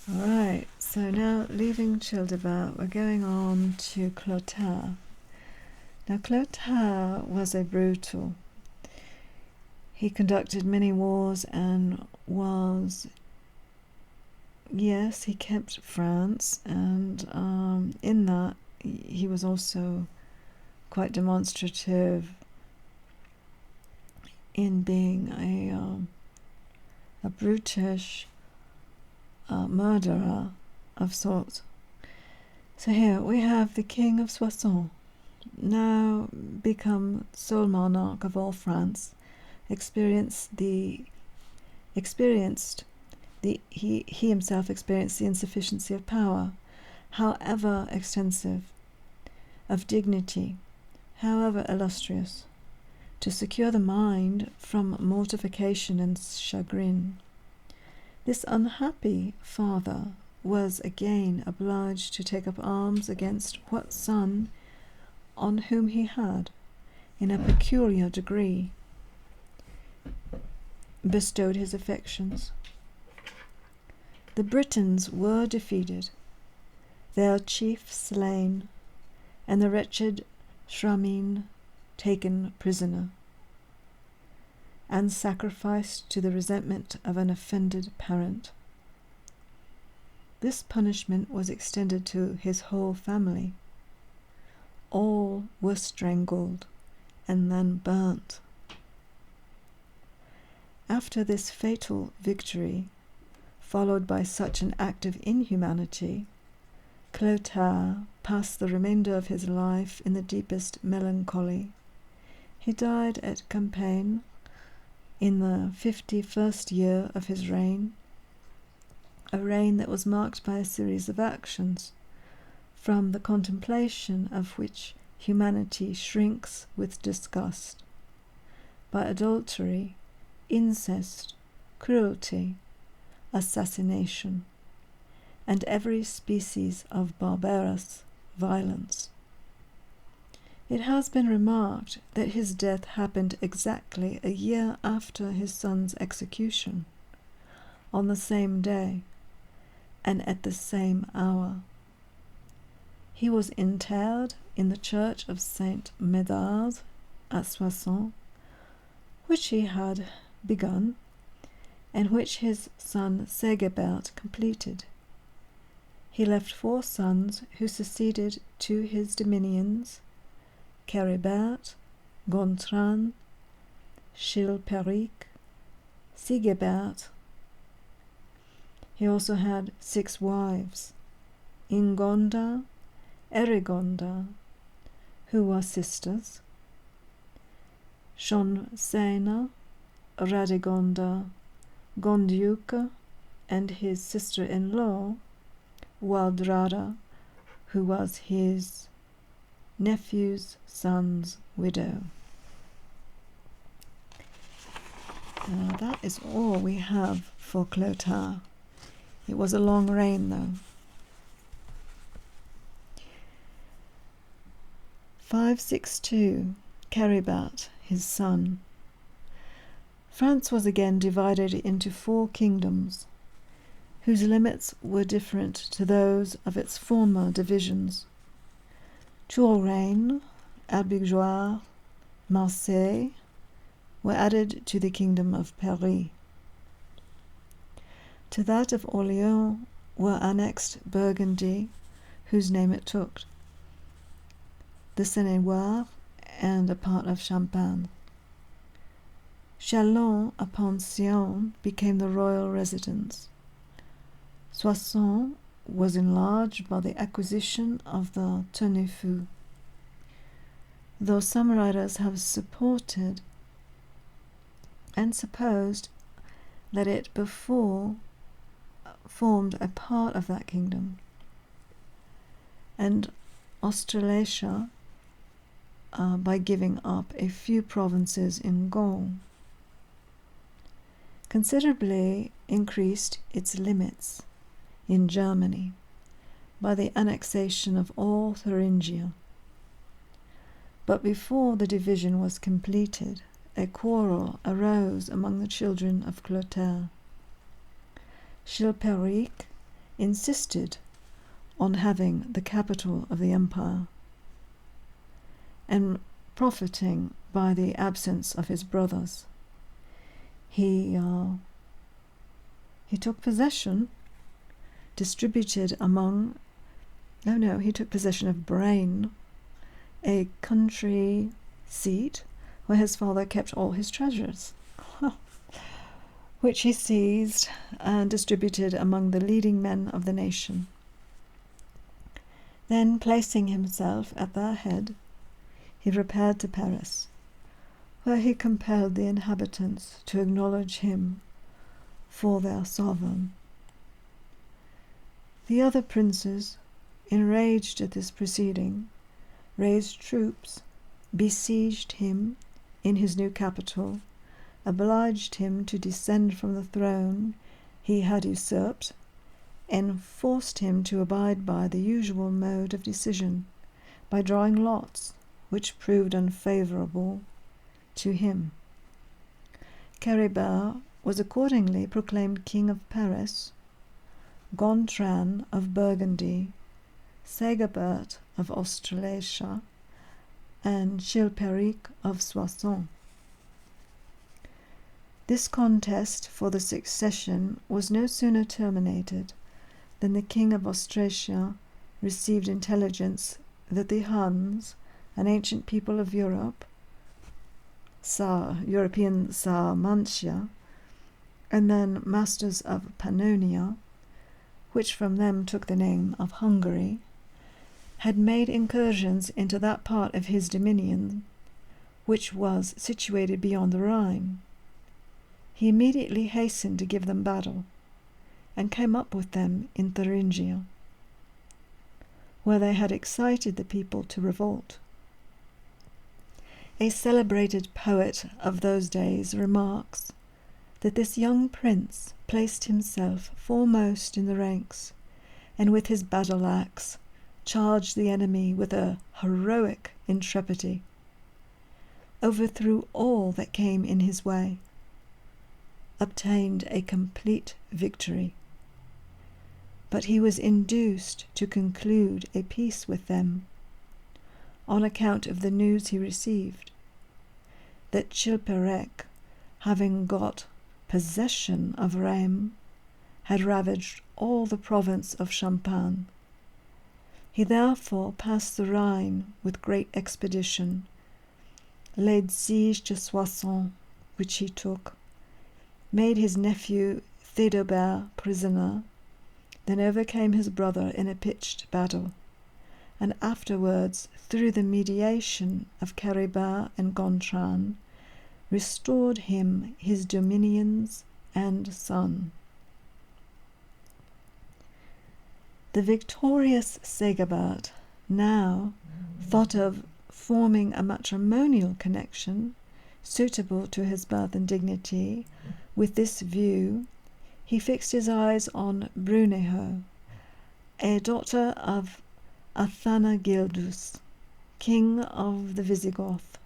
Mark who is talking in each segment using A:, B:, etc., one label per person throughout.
A: Alright, so now leaving Childebert, we're going on to Clotaire. Now Clotaire was a brutal. He conducted many wars and he kept France, and in that he was also quite demonstrative in being a brutish murderer of sorts. So here we have the King of Soissons, now become sole monarch of all France, he himself experienced the insufficiency of power, however extensive, of dignity, however illustrious, to secure the mind from mortification and chagrin. This unhappy father was again obliged to take up arms against what son, on whom he had, in a peculiar degree, bestowed his affections. The Britons were defeated, their chief slain, and the wretched Charibert taken prisoner, and sacrificed to the resentment of an offended parent. This punishment was extended to his whole family. All were strangled and then burnt. After this fatal victory, followed by such an act of inhumanity, Clotaire passed the remainder of his life in the deepest melancholy. He died at Compiègne in the 51st year of his reign, a reign that was marked by a series of actions, from the contemplation of which humanity shrinks with disgust, by adultery, incest, cruelty, assassination, and every species of barbarous violence. It has been remarked that his death happened exactly a year after his son's execution, on the same day, and at the same hour. He was interred in the church of Saint Médard at Soissons, which he had begun, and which his son Zayvra completed. He left 4 sons who succeeded to his dominions: Caribert, Gontran, Chilperic, Sigebert. He also had 6 wives, Ingonda, Erigonda, who were sisters, Shonsena, Radegonda, Gondiuca, and his sister-in-law, Waldrada, who was his nephew's son's widow. That is all we have for Clotaire. It was a long reign, though. 562, Caribert, his son. France was again divided into 4 kingdoms, whose limits were different to those of its former divisions. Touraine, Albigeois, Marseille were added to the kingdom of Paris. To that of Orléans were annexed Burgundy, whose name it took, the Seine-et-Loire, and a part of Champagne. Châlons-upon-Saône became the royal residence. Soissons was enlarged by the acquisition of the Tenez-Fou, though some writers have supported and supposed that it before formed a part of that kingdom, and Australasia by giving up a few provinces in Gaul, considerably increased its limits in Germany by the annexation of all Thuringia. But before the division was completed, a quarrel arose among the children of Clotaire. Chilperic insisted on having the capital of the empire, and profiting by the absence of his brothers, he took possession, distributed among, he took possession of Braine, a country seat where his father kept all his treasures, which he seized and distributed among the leading men of the nation. Then, placing himself at their head, he repaired to Paris, where he compelled the inhabitants to acknowledge him for their sovereign. The other princes, enraged at this proceeding, raised troops, besieged him in his new capital, obliged him to descend from the throne he had usurped, and forced him to abide by the usual mode of decision, by drawing lots, which proved unfavourable to him. Caribert was accordingly proclaimed King of Paris, Gontran of Burgundy, Zayvra of Australasia, and Chilperic of Soissons. This contest for the succession was no sooner terminated than the King of Austrasia received intelligence that the Huns, an ancient people of Europe, European Sarmatia, and then masters of Pannonia, which from them took the name of Hungary, had made incursions into that part of his dominion which was situated beyond the Rhine. He immediately hastened to give them battle, and came up with them in Thuringia, where they had excited the people to revolt. A celebrated poet of those days remarks that this young prince placed himself foremost in the ranks, and with his battle-axe charged the enemy with a heroic intrepidity, overthrew all that came in his way, obtained a complete victory. But he was induced to conclude a peace with them on account of the news he received, that Chilperic, having got possession of Rheims, had ravaged all the province of Champagne. He therefore passed the Rhine with great expedition, laid siege to Soissons, which he took, made his nephew Theodobert prisoner, then overcame his brother in a pitched battle, and afterwards, through the mediation of Caribert and Gontran, restored him his dominions and son. The victorious Zayvra now thought of forming a matrimonial connection suitable to his birth and dignity. With this view, he fixed his eyes on Brunehaut, a daughter of Athanagildus, king of the Visigoth,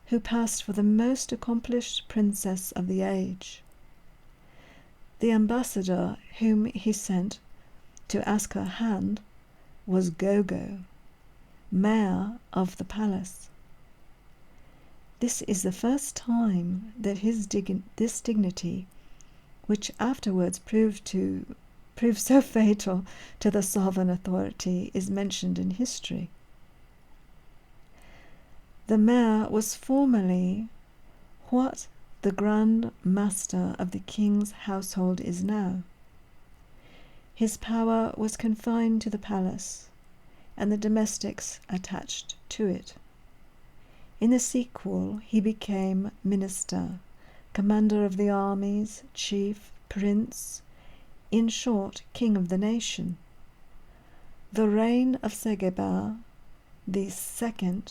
A: who passed for the most accomplished princess of the age. The ambassador whom he sent to ask her hand was Gogo, mayor of the palace. This is the first time that this dignity, which afterwards proved so fatal to the sovereign authority, is mentioned in history. The mayor was formerly what the Grand Master of the king's household is now. His power was confined to the palace and the domestics attached to it. In the sequel, he became minister, commander of the armies, chief, prince, in short, king of the nation. The reign of Charibert II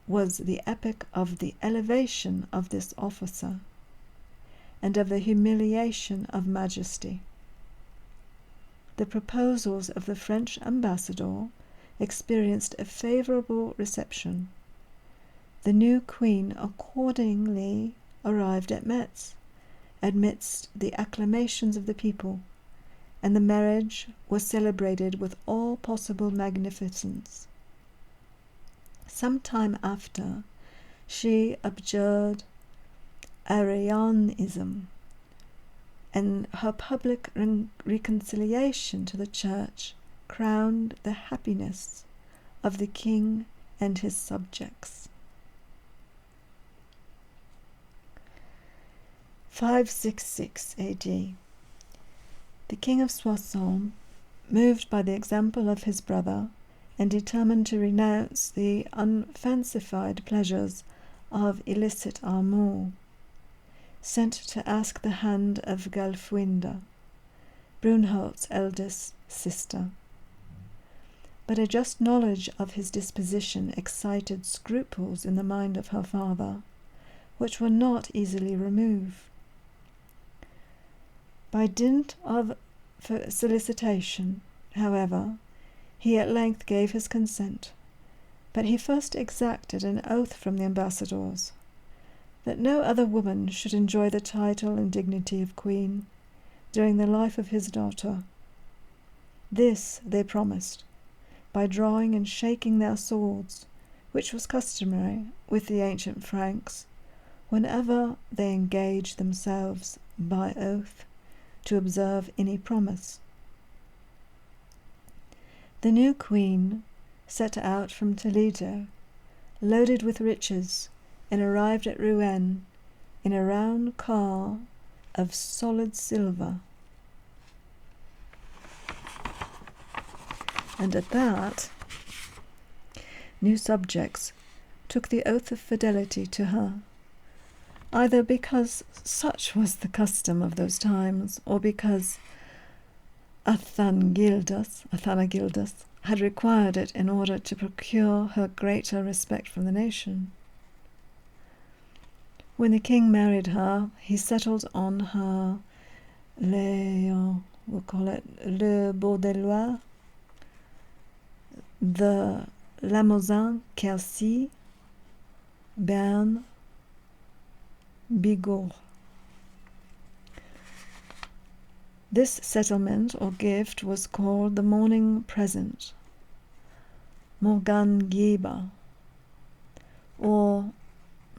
A: was the epoch of the elevation of this officer and of the humiliation of majesty. The proposals of the French ambassador experienced a favourable reception. The new queen accordingly arrived at Metz, amidst the acclamations of the people, and the marriage was celebrated with all possible magnificence. Some time after, she abjured Arianism, and her public reconciliation to the Church crowned the happiness of the king and his subjects. 566 AD. The king of Soissons, moved by the example of his brother and determined to renounce the unfancified pleasures of illicit amour, sent to ask the hand of Galfuinde, Brunhild's eldest sister. But a just knowledge of his disposition excited scruples in the mind of her father, which were not easily removed. By dint of solicitation, however, he at length gave his consent, but he first exacted an oath from the ambassadors that no other woman should enjoy the title and dignity of queen during the life of his daughter. This they promised by drawing and shaking their swords, which was customary with the ancient Franks whenever they engaged themselves by oath to observe any promise. The new queen set out from Toledo, loaded with riches, and arrived at Rouen in a round car of solid silver. And at that, new subjects took the oath of fidelity to her, either because such was the custom of those times, or because Athanagildas had required it in order to procure her greater respect from the nation. When the king married her, he settled on her we'll call it le Bordellois, the Limousin, Quercy, Berne, Bigorre. This settlement or gift was called the morning present, Morgangeba, or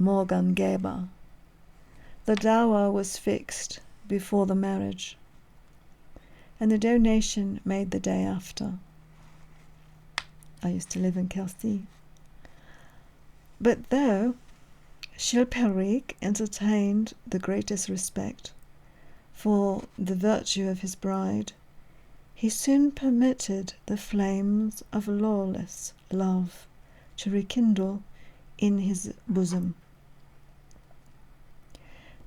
A: Morgangeba. The dower was fixed before the marriage, and the donation made the day after. I used to live in Quercy. But though Chilperic entertained the greatest respect for the virtue of his bride, he soon permitted the flames of lawless love to rekindle in his bosom.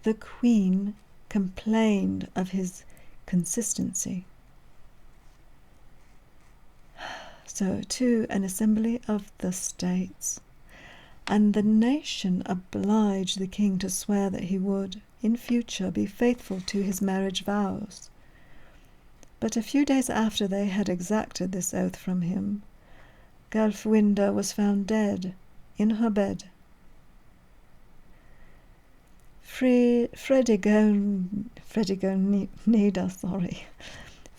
A: The queen complained of his consistency. So to an assembly of the states, and the nation obliged the king to swear that he would, in future, be faithful to his marriage vows. But a few days after they had exacted this oath from him, Galfuinde was found dead in her bed.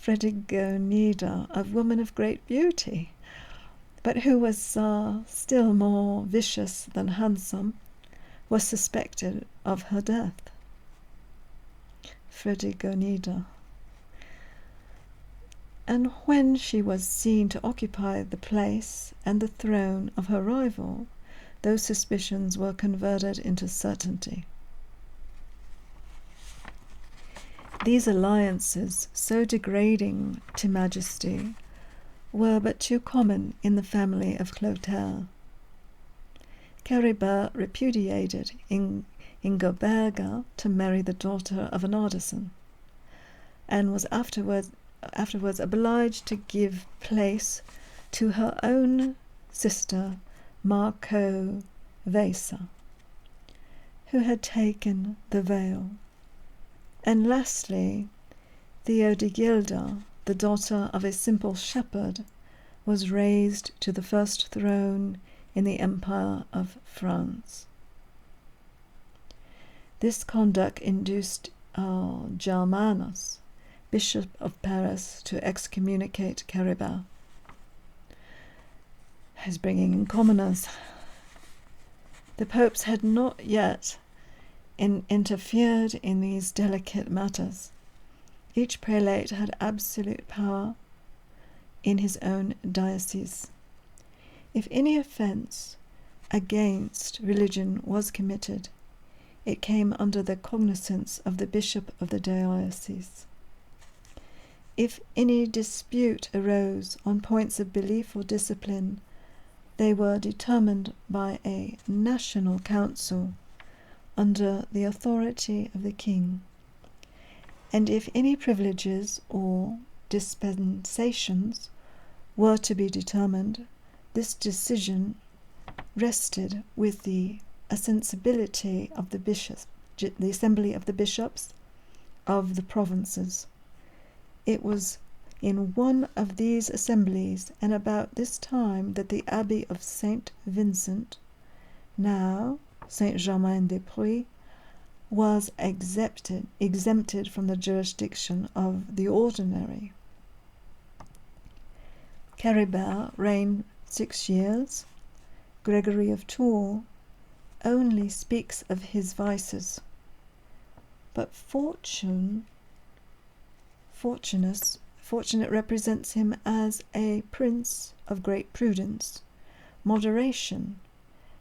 A: Fredigonida, a woman of great beauty, but who was still more vicious than handsome, was suspected of her death. Fredigonida. And when she was seen to occupy the place and the throne of her rival, those suspicions were converted into certainty. These alliances, so degrading to majesty, were but too common in the family of Clotaire. Caribert repudiated Ingoberga to marry the daughter of an artisan, and was afterwards obliged to give place to her own sister Marco Vesa, who had taken the veil. And lastly, Theodegilda, the daughter of a simple shepherd, was raised to the first throne in the Empire of France. This conduct induced Germanus, Bishop of Paris, to excommunicate Caribert. He's bringing in commoners. The popes had not yet interfered in these delicate matters. Each prelate had absolute power in his own diocese. If any offence against religion was committed, it came under the cognizance of the bishop of the diocese. If any dispute arose on points of belief or discipline, they were determined by a national council under the authority of the king. And if any privileges or dispensations were to be determined, this decision rested with the sensibility of the bishops, the assembly of the bishops of the provinces. It was in one of these assemblies, and about this time, that the Abbey of Saint Vincent, now Saint-Germain-des-Prés, was exempted from the jurisdiction of the ordinary. Caribert reigned 6 years. Gregory of Tours only speaks of his vices, but Fortunate represents him as a prince of great prudence, moderation,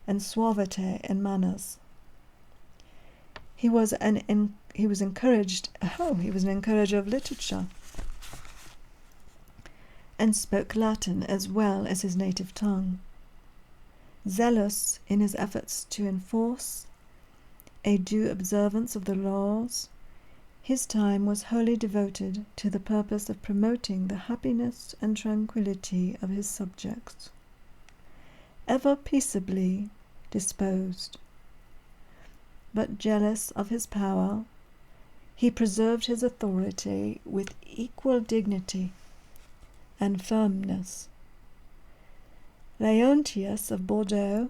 A: and suavity in manners. He was an encourager of literature, and spoke Latin as well as his native tongue. Zealous in his efforts to enforce a due observance of the laws, his time was wholly devoted to the purpose of promoting the happiness and tranquillity of his subjects. Ever peaceably disposed, but jealous of his power, he preserved his authority with equal dignity and firmness. Leontius of Bordeaux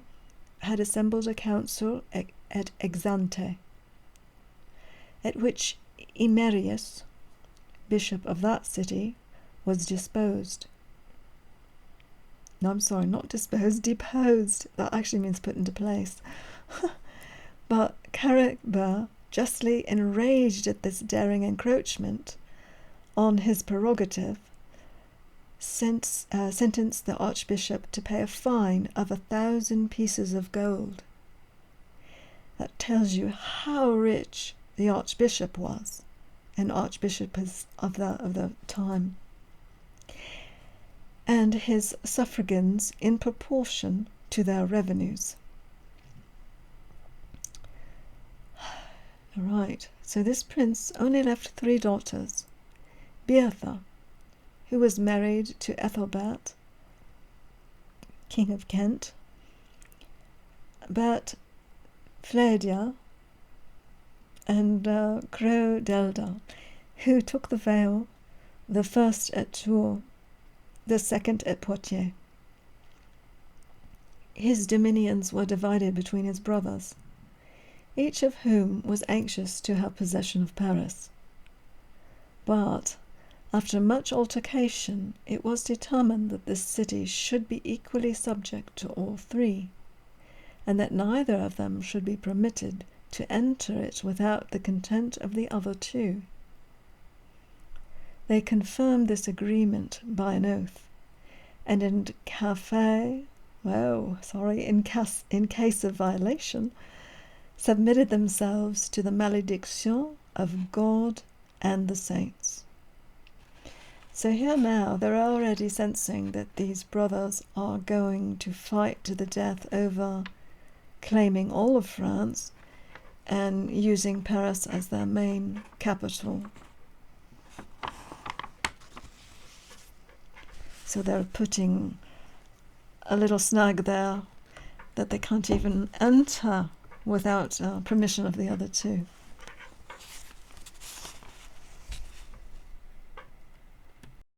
A: had assembled a council at Exante, at which Emerius, bishop of that city, was deposed. That actually means put into place. But Caribert, justly enraged at this daring encroachment on his prerogative, sentenced the archbishop to pay a fine of 1,000 pieces of gold. That tells you how rich the archbishop was, an archbishop of the time, and his suffragans in proportion to their revenues. Right, so this prince only left 3 daughters: Bertha, who was married to Ethelbert, King of Kent, but Fladia and Crodelda, who took the veil, the first at Tours, the second at Poitiers. His dominions were divided between his brothers, each of whom was anxious to have possession of Paris. But after much altercation, it was determined that this city should be equally subject to all 3, and that neither of them should be permitted to enter it without the consent of the other 2. They confirmed this agreement by an oath, and in case of violation, submitted themselves to the malediction of God and the saints. So here now they're already sensing that these brothers are going to fight to the death over claiming all of France and using Paris as their main capital. So they're putting a little snag there that they can't even enter without permission of the other 2.